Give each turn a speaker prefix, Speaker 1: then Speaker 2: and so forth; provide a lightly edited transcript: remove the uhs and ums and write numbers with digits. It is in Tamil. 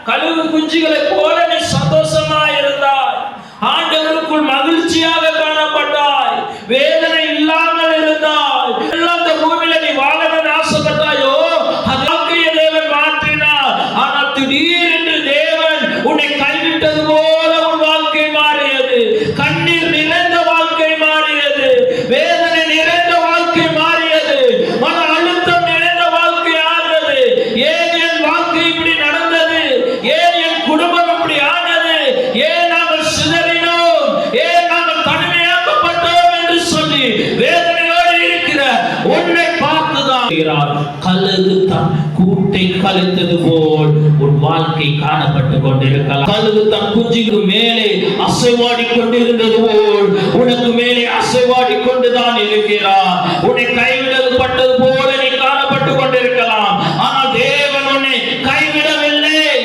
Speaker 1: கழுகு குஞ்சுகளை போல நீ சந்தோஷமாய் இருந்தாய். ஆண்டவருக்குள் மகிழ்ச்சியாக காணப்பட்டாய். வேதனை இல்லாமல் இருந்தாய். எல்லாம் இந்த பூமியில நீ வாழணும்னு ஆசைப்பட்டாயோ, அது வாழ்க்கையை தேவன் மாற்றினார். ஆனால் திடீரென்று தேவன் உன்னை கைவிட்டது போல உன் வாழ்க்கை மாறியது. கண்ணீர் நிறைந்த வாழ்க்கை மாறியது. வேதனை நிறைந்த வாழ்க்கை மாறியது. மன அழுத்தம் நிறைந்த வாழ்க்கை ஆனது. ஏன் என் வாழ்க்கை இப்படி நடந்தது? ஏன் என் குடும்பம் இப்படி ஆனது? ஏன் நாங்கள் சிதறினோம்? ஏன் நாங்கள் தனிமையாக்கப்பட்டோம் என்று சொல்லி வேதனையோடு இருக்கிற உன்னை பார்த்துதான் கழுகு தன் கூட்டை கலைத்தது போல் உன் வாழ்க்கை காணப்பட்டு கொண்டிருக்கலாம். கழுகு தன் குஞ்சுக்கு மேலே அசைவாடி கொண்டிருந்தது போல் உனக்கு மேலே அசைவாடி கொண்டுதான் இருக்கிறார். உன்னை கைவிடப்பட்டது போல